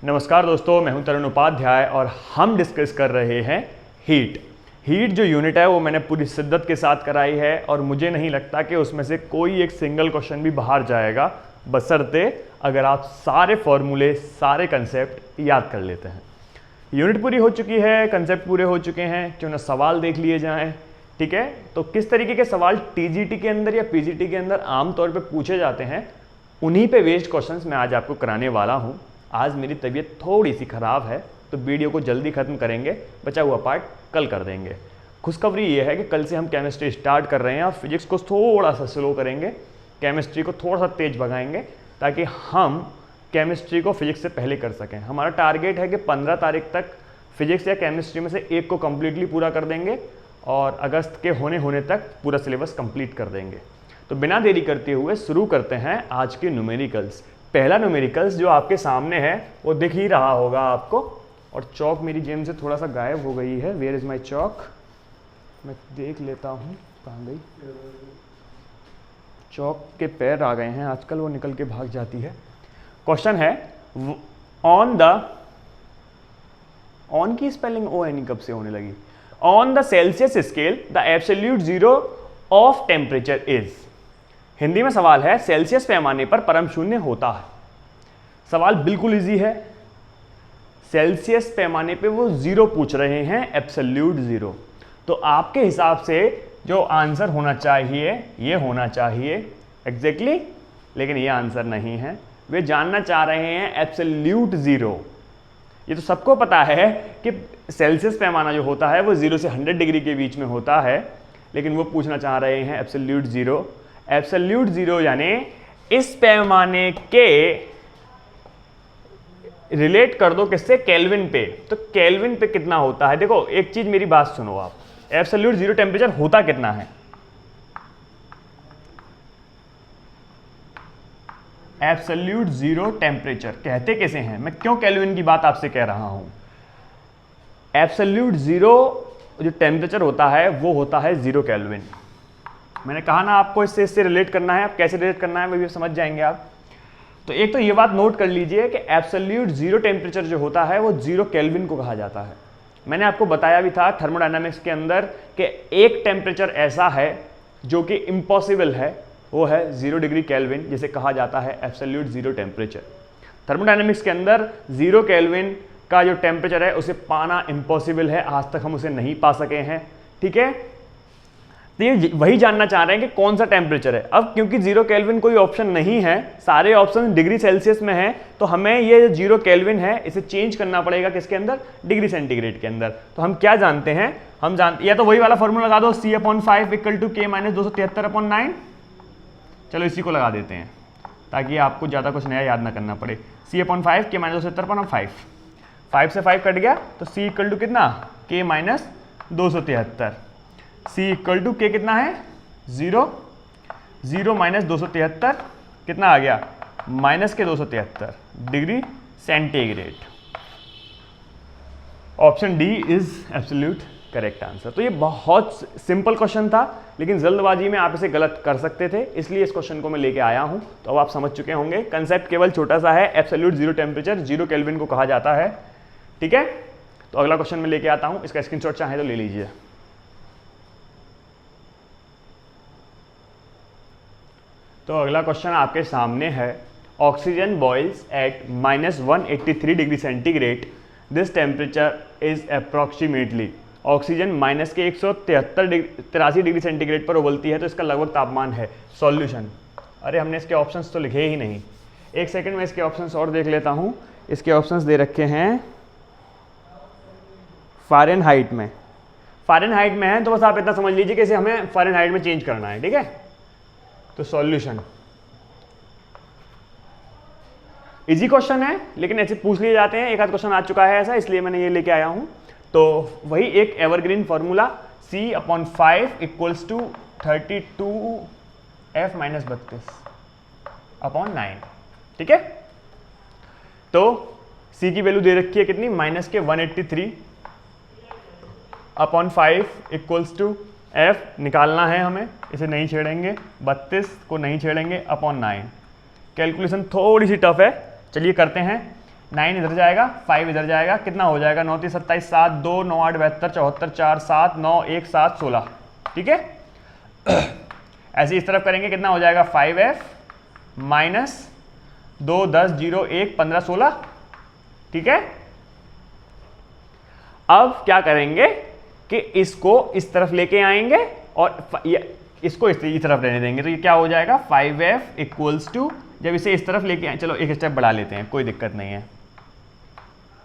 नमस्कार दोस्तों, मैं हूं तरुण उपाध्याय और हम डिस्कस कर रहे हैं हीट जो यूनिट है वो मैंने पूरी शिद्दत के साथ कराई है और मुझे नहीं लगता कि उसमें से कोई एक सिंगल क्वेश्चन भी बाहर जाएगा, बशर्ते अगर आप सारे फॉर्मूले सारे कंसेप्ट याद कर लेते हैं। यूनिट पूरी हो चुकी है, कंसेप्ट पूरे हो चुके हैं, क्यों ना सवाल देख लिए जाएं। ठीक है, तो किस तरीके के सवाल टीजीटी के अंदर या पीजीटी के अंदर आमतौर पे पूछे जाते हैं, उन्हीं पे बेस्ड क्वेश्चंस मैं आज आपको कराने वाला हूं। आज मेरी तबीयत थोड़ी सी ख़राब है तो वीडियो को जल्दी ख़त्म करेंगे, बचा हुआ पार्ट कल कर देंगे। खुशखबरी ये है कि कल से हम केमिस्ट्री स्टार्ट कर रहे हैं और फिजिक्स को थोड़ा सा स्लो करेंगे, केमिस्ट्री को थोड़ा सा तेज भगाएंगे ताकि हम केमिस्ट्री को फिजिक्स से पहले कर सकें। हमारा टारगेट है कि 15 तारीख तक फिजिक्स या केमिस्ट्री में से एक को कम्प्लीटली पूरा कर देंगे और अगस्त के होने तक पूरा सिलेबस कंप्लीट कर देंगे। तो बिना देरी करते हुए शुरू करते हैं आज के न्यूमेरिकल्स। पहला न्यूमेरिकल्स जो आपके सामने है वो दिख ही रहा होगा आपको, और चौक मेरी जेब से थोड़ा सा गायब हो गई है। वेयर इज़ माई चौक? मैं देख लेता हूँ कहाँ गई। चौक के पैर आ गए हैं आजकल, वो निकल के भाग जाती है। क्वेश्चन है ऑन की स्पेलिंग ओ एन कब से होने लगी? On the Celsius scale the absolute zero of temperature is. Hindi में सवाल है, सेल्सियस पैमाने पर परम शून्य होता है। सवाल बिल्कुल इजी है, सेल्सियस पैमाने पे वो जीरो पूछ रहे हैं, एब्सोल्यूट जीरो। तो आपके हिसाब से जो आंसर होना चाहिए ये होना चाहिए एग्जैक्टली, लेकिन ये आंसर नहीं है। वे जानना चाह रहे हैं एब्सोल्यूट जीरो। ये तो सबको पता है कि सेल्सियस पैमाना जो होता है वो 0 से 100 डिग्री के बीच में होता है, लेकिन वो पूछना चाह रहे हैं एब्सोल्यूट जीरो। एब्सोल्यूट जीरो यानी इस पैमाने के रिलेट कर दो किससे? केल्विन पे। तो केल्विन पे कितना होता है? देखो एक चीज मेरी बात सुनो आप, एब्सोल्यूट जीरो टेम्परेचर होता कितना है? एब्सोल्यूट जीरो टेम्परेचर कहते कैसे हैं? मैं क्यों केल्विन की बात आपसे कह रहा हूं? एब्सोल्यूट जीरो जो टेम्परेचर होता है वो होता है 0 केल्विन। मैंने कहा ना आपको इससे रिलेट करना है, आप कैसे रिलेट करना है वो भी समझ जाएंगे आप। तो एक तो ये बात नोट कर लीजिए कि एब्सोल्यूट जीरो टेम्परेचर जो होता है वो 0 केल्विन को कहा जाता है। मैंने आपको बताया भी था थर्मोडायनामिक्स के अंदर कि एक टेम्परेचर ऐसा है जो कि इम्पॉसिबल है, वो है 0 डिग्री केल्विन, जिसे कहा जाता है एब्सोल्यूट जीरो टेम्परेचर। थर्मोडायनामिक्स के अंदर 0 केल्विन का जो टेम्परेचर है उसे पाना इम्पॉसिबल है, आज तक हम उसे नहीं पा सके हैं। ठीक है, तो ये वही जानना चाह रहे हैं कि कौन सा टेम्परेचर है। अब क्योंकि 0 केल्विन कोई ऑप्शन नहीं है, सारे ऑप्शन डिग्री सेल्सियस में है, तो हमें ये 0 केल्विन है इसे चेंज करना पड़ेगा किसके अंदर? डिग्री सेंटीग्रेड के अंदर। तो हम क्या जानते हैं? हम जानते या तो वही वाला फॉर्मूला लगा दो, C/5 इक्वल टू K - 273/9। चलो इसी को लगा देते हैं ताकि आपको ज़्यादा कुछ नया याद ना करना पड़े। C/5 K - 273/5, 5 से 5 कट गया तो C इक्वल टू कितना? K - 273। C equal to K कितना है? 0 - 273 कितना आ गया? -273 degree centigrade. Option D is absolute correct answer. तो ये बहुत सिंपल क्वेश्चन था, लेकिन जल्दबाजी में आप इसे गलत कर सकते थे, इसलिए इस क्वेश्चन को मैं लेके आया हूं। तो अब आप समझ चुके होंगे, कंसेप्ट केवल छोटा सा है, एब्सोल्यूट जीरो टेम्परेचर 0 केल्विन को कहा जाता है। ठीक है, तो अगला क्वेश्चन मैं लेके आता हूं, इसका स्क्रीनशॉट चाहे तो ले लीजिए। तो अगला क्वेश्चन आपके सामने है, oxygen boils at -183 degree centigrade, this temperature is approximately. Oxygen minus के 183 डिग्री सेंटीग्रेड पर उबलती है, तो इसका लगभग तापमान है। सॉल्यूशन, अरे हमने इसके ऑप्शंस तो लिखे ही नहीं। एक सेकंड में इसके ऑप्शंस और देख लेता हूँ। इसके ऑप्शंस दे रखे हैं फ़ारेनहाइट में। फ़ारेनहाइट में है तो बस आप इतना समझ लीजिए कि इसे हमें फ़ारेनहाइट में चेंज करना है। ठीक है, तो सॉल्यूशन इजी क्वेश्चन है, लेकिन ऐसे पूछ लिए जाते हैं। एक आध क्वेश्चन आ चुका है ऐसा, इसलिए मैंने ये लेके आया हूं। तो वही एक evergreen formula, C/5 equals to 32F - 32/9। ठीक है, तो C की वैल्यू दे रखी है कितनी? -183/5 इक्वल्स टू F निकालना है हमें, इसे नहीं छेड़ेंगे, 32 को नहीं छेड़ेंगे, /9। कैलकुलेशन थोड़ी सी टफ है, चलिए करते हैं। 9 इधर जाएगा, 5 इधर जाएगा, कितना हो जाएगा 9 3 27 7 2 9 8 72 74 4 7 9 1 7 16। ठीक है, ऐसे इस तरफ करेंगे कितना हो जाएगा 5f माइनस 2 10 0 1 15 16। ठीक है, अब क्या करेंगे कि इसको इस तरफ लेके आएंगे और इसको इस तरफ रहने देंगे, तो ये क्या हो जाएगा 5f इक्वल्स टू, जब इसे इस तरफ लेके आए, चलो एक स्टेप बढ़ा लेते हैं, कोई दिक्कत नहीं है,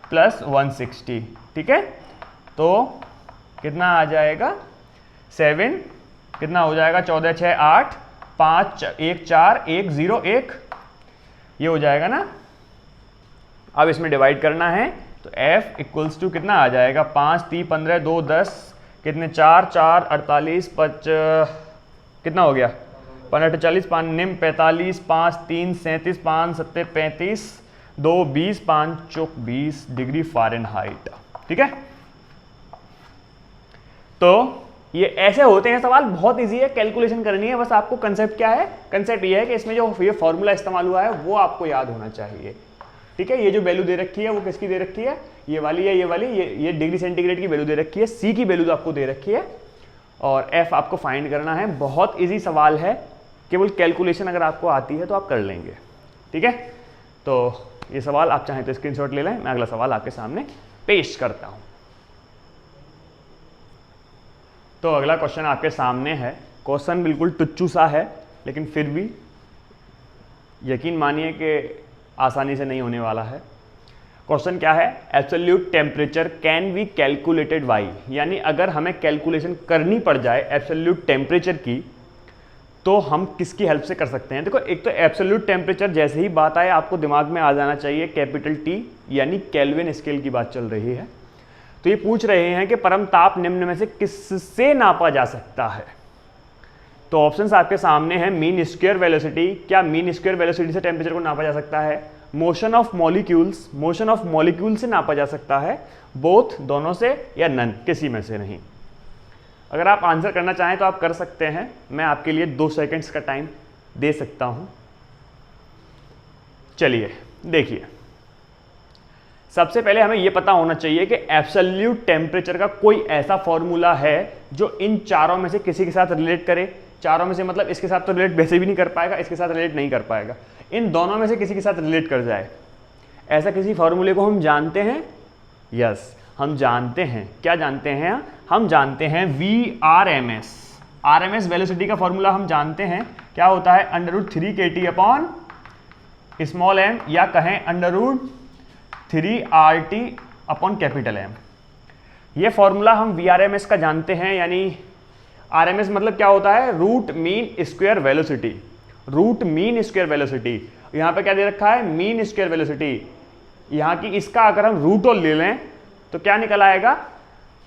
प्लस 160। ठीक है, तो कितना आ जाएगा 7, कितना हो जाएगा 14 6 8 5 1 4 1 0 1, ये हो जाएगा ना। अब इसमें डिवाइड करना है तो f इक्वल्स टू कितना आ जाएगा 5 3 15 2 10 कितने 4 4 48 5 कितना हो गया 15 40 5 निम 45 5 3 37 5 7 35 2 20 5 चौक 20 डिग्री फ़ारेनहाइट। ठीक है, तो ये ऐसे होते हैं सवाल, बहुत इजी है, कैलकुलेशन करनी है बस आपको। कंसेप्ट क्या है, कंसेप्ट ये है कि इसमें जो ये फॉर्मूला इस्तेमाल हुआ है वो आपको याद होना चाहिए। ठीक है, ये जो वैल्यू दे रखी है वो किसकी दे रखी है, ये वाली है, ये वाली, ये डिग्री सेंटीग्रेड की वैल्यू दे रखी है, सी की वैल्यू आपको दे रखी है और एफ आपको फाइंड करना है। बहुत इजी सवाल है, केवल कैलकुलेशन अगर आपको आती है तो आप कर लेंगे। ठीक है, तो ये सवाल आप चाहें तो स्क्रीनशॉट ले लें, मैं अगला सवाल आपके सामने पेश करता हूं। तो अगला क्वेश्चन आपके सामने है, क्वेश्चन बिल्कुल टुच्चू सा है लेकिन फिर भी यकीन मानिए कि आसानी से नहीं होने वाला है। क्वेश्चन क्या है, absolute temperature can be calculated by, यानी अगर हमें कैलकुलेशन करनी पड़ जाए एब्सोल्यूट टेम्परेचर की तो हम किसकी हेल्प से कर सकते हैं। देखो, एक तो एब्सोल्यूट टेम्परेचर जैसे ही बात आए आपको दिमाग में आ जाना चाहिए कैपिटल T, यानी केल्विन स्केल की बात चल रही है। तो ये पूछ रहे हैं कि परम ताप निम्न में से किससे नापा जा सकता है। तो ऑप्शंस आपके सामने हैं, मीन स्क्वायर वेलोसिटी, क्या मीन स्क्वायर वेलोसिटी से टेम्परेचर को नापा जा सकता है, motion of molecules, motion of molecule से नापा जा सकता है, बोथ दोनों से, या नन, किसी में से नहीं। अगर आप आंसर करना चाहें तो आप कर सकते हैं, मैं आपके लिए 2 सेकंड्स का टाइम दे सकता हूं। चलिए देखिए, सबसे पहले हमें यह पता होना चाहिए कि एब्सोल्यूट टेम्परेचर का कोई ऐसा फॉर्मूला है जो इन चारों में से किसी के साथ रिलेट करे। चारों में से मतलब इसके साथ तो रिलेट वैसे भी नहीं कर पाएगा, इसके साथ रिलेट नहीं कर पाएगा, इन दोनों में से किसी के साथ रिलेट कर जाए। ऐसा किसी फॉर्मूले को हम जानते हैं, यस हम जानते हैं। क्या जानते हैं, हम जानते हैं VRMS, RMS वेलोसिटी का फॉर्मूला हम जानते हैं, क्या होता है √3 kT अपॉन स्मॉल m, या कहें √3 RT अपॉन कैपिटल M। ये फॉर्मूला हम VRMS का जानते हैं, यानी RMS मतलब क्या होता है, root mean square velocity, root mean square velocity. यहाँ पे क्या दे रखा है, मीन स्क्वायर वेलोसिटी, यहाँ की इसका अगर हम रूट और ले लें तो क्या निकल आएगा,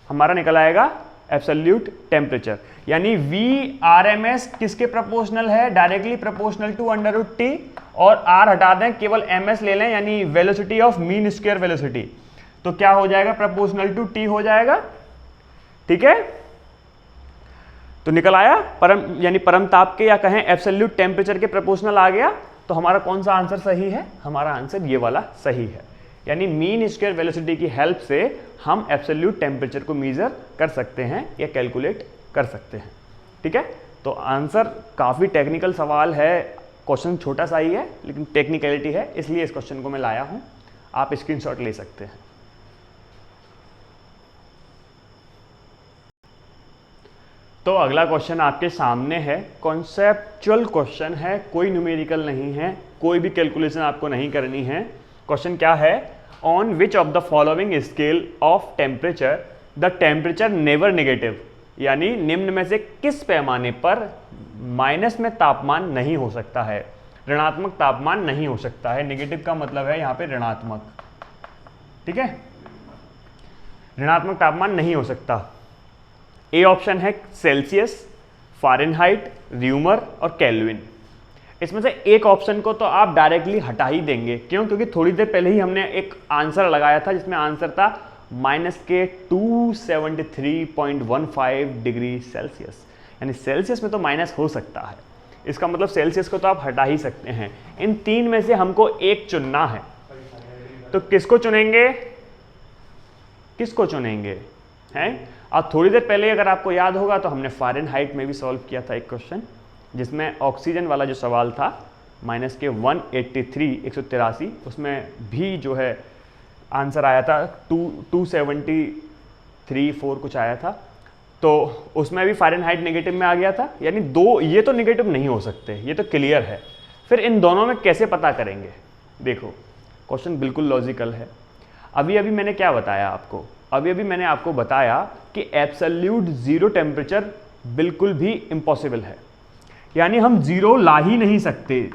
हमारा निकल आएगा एब्सोल्यूट टेम्परेचर। यानी VRMS किसके प्रोपोर्शनल है, डायरेक्टली प्रोपोर्शनल टू √T, और R हटा दें, केवल MS ले लें, यानी velocity of mean square velocity, तो क्या हो जाएगा, प्रोपोर्शनल टू T हो जाएगा। ठीक है, तो निकल आया परम, यानी परम ताप के या कहें एब्सोल्यूट टेम्परेचर के प्रोपोर्शनल आ गया। तो हमारा कौन सा आंसर सही है, हमारा आंसर ये वाला सही है, यानी मीन स्क्वायर वेलोसिटी की हेल्प से हम एब्सोल्यूट टेम्परेचर को मेजर कर सकते हैं या कैलकुलेट कर सकते हैं। ठीक है, तो आंसर काफ़ी टेक्निकल सवाल है, क्वेश्चन छोटा सा ही है लेकिन टेक्निकलिटी है, इसलिए इस क्वेश्चन को मैं लाया हूं, आप स्क्रीनशॉट ले सकते हैं। तो अगला क्वेश्चन आपके सामने है, कॉन्सेप्चुअल क्वेश्चन है, कोई न्यूमेरिकल नहीं है, कोई भी कैलकुलेशन आपको नहीं करनी है। क्वेश्चन क्या है, on which of the following scale of temperature the temperature never negative, यानी निम्न में से किस पैमाने पर माइनस में तापमान नहीं हो सकता है, ऋणात्मक तापमान नहीं हो सकता है। नेगेटिव का मतलब है यहाँ पे ऋणात्मक। ठीक है, ऋणात्मक तापमान नहीं हो सकता। ए ऑप्शन है सेल्सियस, फ़ारेनहाइट, र्यूमर और केल्विन। इसमें से एक ऑप्शन को तो आप डायरेक्टली हटा ही देंगे, क्यों, क्योंकि थोड़ी देर पहले ही हमने एक आंसर लगाया था जिसमें आंसर था -273.15 डिग्री सेल्सियस, यानी सेल्सियस में तो माइनस हो सकता है, इसका मतलब सेल्सियस को तो आप हटा ही सकते हैं। इन तीन में से हमको एक चुनना है, तो किसको चुनेंगे, किसको चुनेंगे हैं? अब थोड़ी देर पहले अगर आपको याद होगा तो हमने फ़ारेनहाइट में भी सॉल्व किया था एक क्वेश्चन, जिसमें ऑक्सीजन वाला जो सवाल था माइनस के 183 उसमें भी जो है आंसर आया था 273.4 कुछ आया था, तो उसमें भी फ़ारेनहाइट नेगेटिव में आ गया था। यानी दो ये तो नेगेटिव नहीं हो सकते, ये तो क्लियर है। फिर इन दोनों में कैसे पता करेंगे? देखो क्वेश्चन बिल्कुल लॉजिकल है। अभी अभी मैंने क्या बताया आपको? अभी मैंने आपको बताया कि एब्सोल्यूट ज़ीरो टेम्परेचर बिल्कुल भी इम्पॉसिबल है, यानी हम ज़ीरो ला ही नहीं सकते,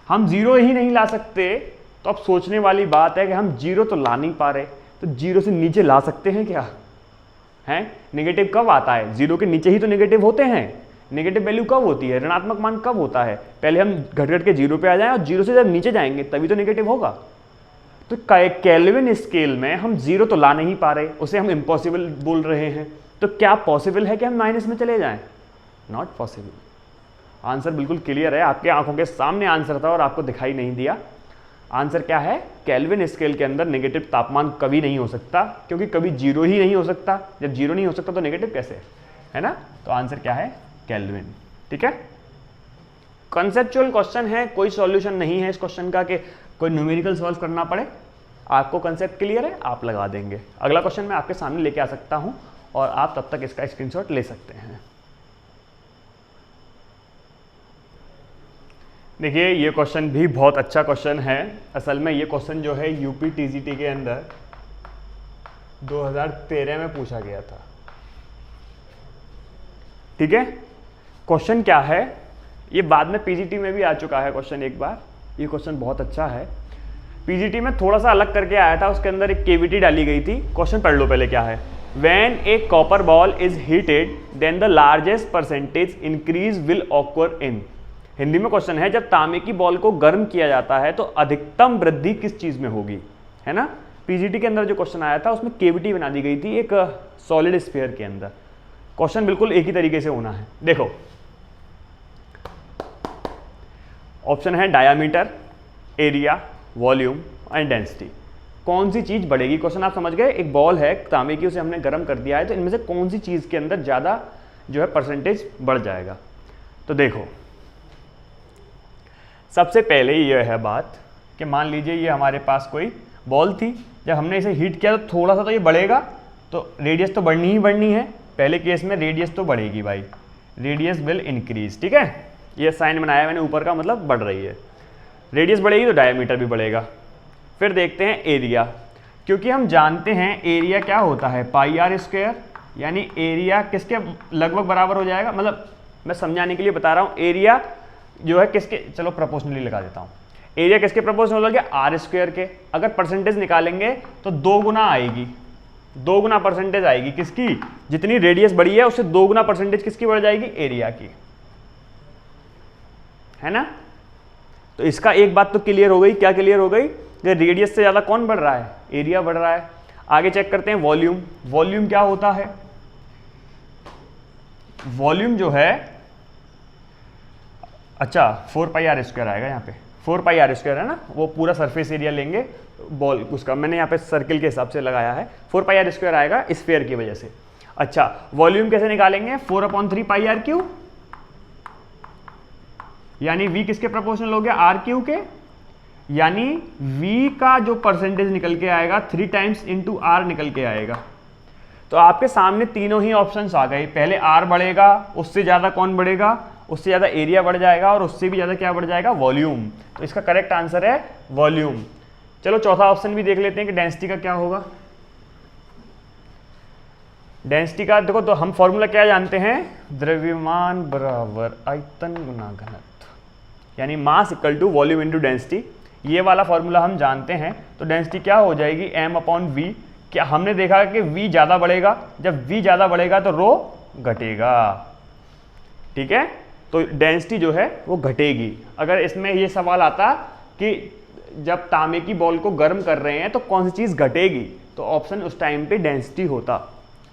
हम ज़ीरो ही नहीं ला सकते। तो अब सोचने वाली बात है कि हम जीरो तो ला नहीं पा रहे, तो जीरो से नीचे ला सकते हैं क्या? हैं? नेगेटिव कब आता है? जीरो के नीचे ही तो नेगेटिव होते हैं। नेगेटिव वैल्यू कब होती है? ऋणात्मक मान कब होता है? पहले हम घट घट के जीरो पे आ जाएं और जीरो से जब नीचे जाएंगे तभी तो नेगेटिव होगा। तो केल्विन स्केल में हम जीरो तो ला नहीं पा रहे, उसे हम इम्पॉसिबल बोल रहे हैं। तो क्या पॉसिबल है कि हम माइनस में चले जाएं? Not possible. आंसर बिल्कुल क्लियर है, आपके आंखों के सामने आंसर था और आपको दिखाई नहीं दिया। आंसर क्या है? केल्विन स्केल के अंदर नेगेटिव तापमान कभी नहीं हो सकता, क्योंकि कभी जीरो ही नहीं हो सकता। जब जीरो नहीं हो सकता तो नेगेटिव कैसे है ना? तो आंसर क्या है? केल्विन। ठीक है, कॉन्सेप्चुअल क्वेश्चन है, कोई सॉल्यूशन नहीं है इस क्वेश्चन का कि कोई न्यूमेरिकल सॉल्व करना पड़े। आपको कंसेप्ट क्लियर है, आप लगा देंगे। अगला क्वेश्चन मैं आपके सामने लेके आ सकता हूं और आप तब तक इसका स्क्रीनशॉट ले सकते हैं। देखिए ये क्वेश्चन भी बहुत अच्छा क्वेश्चन है। असल में ये क्वेश्चन जो है यूपी टीजीटी के अंदर 2013 में पूछा गया था। ठीक है, क्वेश्चन क्या है, ये बाद में पीजीटी में भी आ चुका है क्वेश्चन एक बार। ये क्वेश्चन बहुत अच्छा है, पीजीटी में थोड़ा सा अलग करके आया था, उसके अंदर एक केविटी डाली गई थी। क्वेश्चन पढ़ लो पहले क्या है। When a copper ball is heated then the largest percentage increase will occur in. Hindi में क्वेश्चन है, जब तांबे की बॉल को गर्म किया जाता है तो अधिकतम वृद्धि किस चीज में होगी, है ना। पीजीटी के अंदर जो क्वेश्चन आया था उसमें केविटी बना दी गई थी एक सॉलिड स्फीयर के अंदर। क्वेश्चन बिल्कुल एक ही तरीके से होना है। देखो ऑप्शन है diameter, area, volume and density. कौन सी चीज बढ़ेगी? क्वेश्चन आप समझ गए, एक बॉल है तांबे की, उसे हमने गर्म कर दिया है, तो इनमें से कौन सी चीज के अंदर ज्यादा जो है परसेंटेज बढ़ जाएगा। तो देखो सबसे पहले ये है बात कि मान लीजिए ये हमारे पास कोई बॉल थी, जब हमने इसे हीट किया तो थोड़ा सा तो ये बढ़ेगा, तो रेडियस तो बढ़नी ही बढ़नी है। पहले केस में रेडियस तो बढ़ेगी भाई, रेडियस विल इंक्रीज। ठीक है, ये साइन बनाया मैंने ऊपर का, मतलब बढ़ रही है। रेडियस बढ़ेगी तो डायमीटर भी बढ़ेगा। फिर देखते हैं एरिया, क्योंकि हम जानते हैं एरिया क्या होता है, पाई आर स्क्वायर, यानी एरिया किसके लगभग बराबर हो जाएगा। मतलब मैं समझाने के लिए बता रहा हूँ, एरिया जो है किसके, चलो प्रोपोर्शनली लगा देता हूँ, एरिया किसके प्रोपोर्शनल हो गया, आर स्क्वायर के। अगर परसेंटेज निकालेंगे तो 2 गुना आएगी, 2 गुना परसेंटेज आएगी किसकी, जितनी रेडियस बढ़ी है उससे 2 गुना परसेंटेज किसकी बढ़ जाएगी, एरिया की, है ना। तो इसका एक बात तो क्लियर हो गई। क्या क्लियर हो गई? कि रेडियस से ज्यादा कौन बढ़ रहा है, एरिया बढ़ रहा है। आगे चेक करते हैं वॉल्यूम। वॉल्यूम क्या होता है? वॉल्यूम जो है, अच्छा 4 पाई आर स्क्वायर आएगा यहाँ पे, 4 पाई आर स्क्वायर है ना, वो पूरा सरफेस एरिया लेंगे बॉल उसका, मैंने यहाँ पे सर्किल के हिसाब से लगाया है, 4 पाई आर स्क्वायर आएगा स्फीयर की वजह से। अच्छा वॉल्यूम कैसे निकालेंगे, 4/3 पाई आर क्यूब, यानी v किसके प्रोपोर्शनल हो गया, आर क्यूब के, यानी v का जो परसेंटेज निकल के आएगा 3 टाइम्स इंटू आर निकल के आएगा। तो आपके सामने तीनों ही ऑप्शंस आ गए। पहले आर बढ़ेगा, उससे ज्यादा कौन बढ़ेगा, उससे ज्यादा एरिया बढ़ जाएगा, और उससे भी ज्यादा क्या बढ़ जाएगा, वॉल्यूम। तो इसका करेक्ट आंसर है वॉल्यूम। चलो चौथा ऑप्शन भी देख लेते हैं कि डेंसिटी का क्या होगा। डेंसिटी का देखो, तो हम फॉर्मूला क्या जानते हैं, द्रव्यमान बराबर आयतन गुना घनत्व, यानी mass equal to volume into density. ये वाला फॉर्मूला हम जानते हैं। तो डेंसिटी क्या हो जाएगी, m/v। क्या हमने देखा कि v ज्यादा बढ़ेगा, जब v ज्यादा बढ़ेगा तो रो घटेगा। ठीक है, तो डेंसिटी जो है वो घटेगी। अगर इसमें ये सवाल आता कि जब तांबे की बॉल को गर्म कर रहे हैं तो कौन सी चीज घटेगी, तो ऑप्शन उस टाइम पे डेंसिटी होता।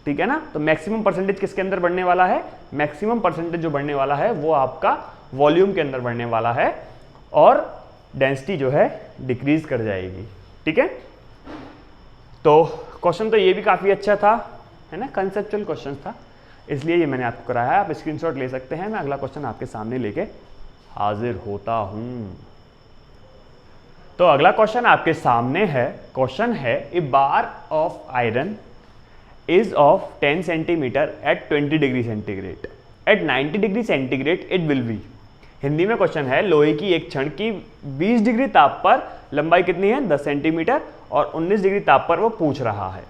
ठीक है ना। तो मैक्सिमम परसेंटेज किसके अंदर बढ़ने वाला है, मैक्सिमम परसेंटेज जो बढ़ने वाला है वो आपका वॉल्यूम के अंदर बढ़ने वाला है, और डेंसिटी जो है डिक्रीज कर जाएगी। ठीक है। तो क्वेश्चन तो ये भी काफ़ी अच्छा था, है ना, कंसेप्चुअल क्वेश्चन था, इसलिए ये मैंने आपको कराया है। आप स्क्रीनशॉट ले सकते हैं। मैं अगला क्वेश्चन आपके सामने लेके हाजिर होता हूँ। तो अगला क्वेश्चन आपके सामने है। क्वेश्चन है, a bar of iron is of 10 centimetre at 20 degree centigrade, at 90 degree centigrade it will be. Hindi में क्वेश्चन है, लोहे की एक छड़ की 20 डिग्री ताप पर लंबाई कितनी है, 10 सेंटीमीटर, और 19 डिग्री ताप पर वो पूछ रहा है।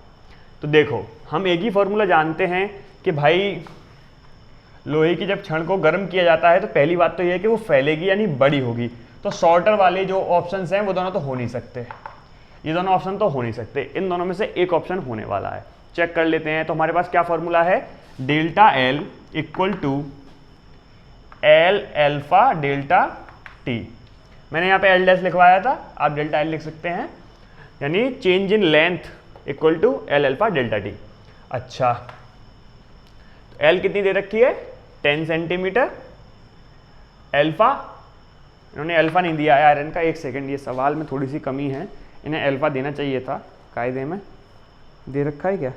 तो देखो, हम एक ही फॉर्मूला जानते हैं कि भाई लोहे की जब छड़ को गर्म किया जाता है तो पहली बात तो यह है कि वो फैलेगी यानी बड़ी होगी। तो शॉर्टर वाले जो ऑप्शंस हैं वो दोनों तो हो नहीं सकते, ये दोनों ऑप्शन तो हो नहीं सकते। इन दोनों में से एक ऑप्शन होने वाला है। चेक कर लेते हैं। तो हमारे पास क्या फॉर्मूला है, delta L equal to L alpha delta T. मैंने यहाँ पे एल डैश लिखवाया था, आप डेल्टा एल लिख सकते हैं, यानी change in length equal to L alpha delta T. अच्छा, तो एल कितनी दे रखी है, 10 सेंटीमीटर। एल्फा, इन्होंने अल्फा नहीं दिया है आयरन का। एक सेकंड, ये सवाल में थोड़ी सी कमी है, इन्हें अल्फा देना चाहिए था। कायदे में दे रखा है क्या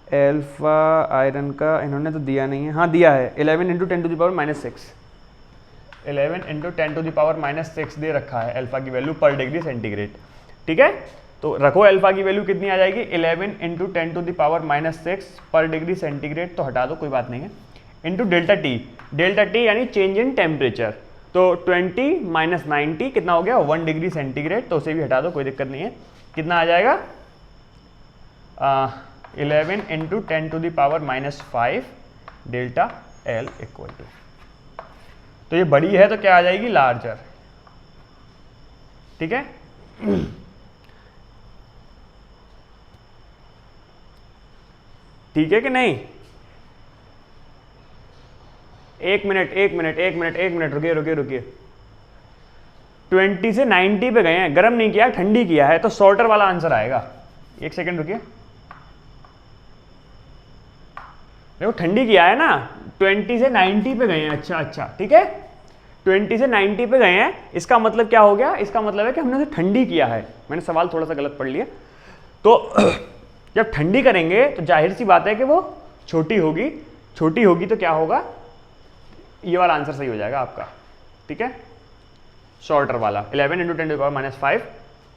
अल्फा आयरन का, इन्होंने तो दिया नहीं है। हाँ दिया है, 11 × 10⁻⁻6, 11 × 10⁻⁻6 दे रखा है अल्फा की वैल्यू पर डिग्री सेंटीग्रेड। ठीक है, तो रखो अल्फा की वैल्यू कितनी आ जाएगी, 11 × 10⁻⁻6 पर डिग्री सेंटीग्रेड, तो हटा दो कोई बात नहीं है, into delta T. Delta T यानी चेंज इन टेम्परेचर, तो 20 - 90 कितना हो गया, 1 डिग्री सेंटीग्रेड, तो उसे भी हटा दो कोई दिक्कत नहीं है। कितना आ जाएगा, 11 × 10⁻⁻5 डेल्टा एल इक्वल टू, तो ये बड़ी है तो क्या आ जाएगी, लार्जर। ठीक है, ठीक है कि नहीं। एक मिनट रुकिए। 20 से 90 पे गए हैं, गर्म नहीं किया, ठंडी किया है, तो शॉर्टर वाला आंसर आएगा। एक सेकंड रुकिए, देखो ठंडी किया है ना, 20 से 90 पे गए हैं। अच्छा, ठीक है, 20 से 90 पे गए हैं, इसका मतलब क्या हो गया, इसका मतलब है कि हमने उसे ठंडी किया है। मैंने सवाल थोड़ा सा गलत पढ़ लिया। तो जब ठंडी करेंगे तो जाहिर सी बात है कि वो छोटी होगी तो क्या होगा, ये वाला आंसर सही हो जाएगा आपका। ठीक है, शॉर्टर वाला 11 × 10⁻⁻5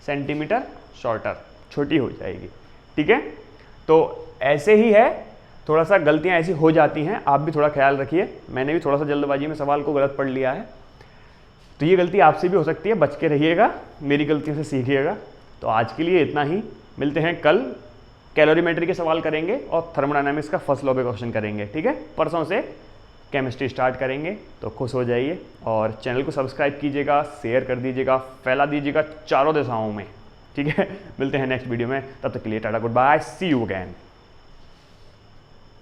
सेंटीमीटर शॉर्टर, छोटी हो जाएगी। ठीक है, तो ऐसे ही है, थोड़ा सा गलतियां ऐसी हो जाती हैं, आप भी थोड़ा ख्याल रखिए। मैंने भी थोड़ा सा जल्दबाजी में सवाल को गलत पढ़ लिया है, तो ये गलती आपसे भी हो सकती है, बच के रहिएगा, मेरी गलतियों से सीखिएगा। तो आज के लिए इतना ही, मिलते हैं कल। कैलोरीमेट्री के सवाल करेंगे और थर्मोडायनामिक्स का फर्स्ट लॉ पे क्वेश्चन करेंगे। ठीक है, परसों से केमिस्ट्री स्टार्ट करेंगे, तो खुश हो जाइए और चैनल को सब्सक्राइब कीजिएगा, शेयर कर दीजिएगा, फैला दीजिएगा चारों दिशाओं में। ठीक है, मिलते हैं नेक्स्ट वीडियो में, तब तक के लिए tata, good bye, see you again.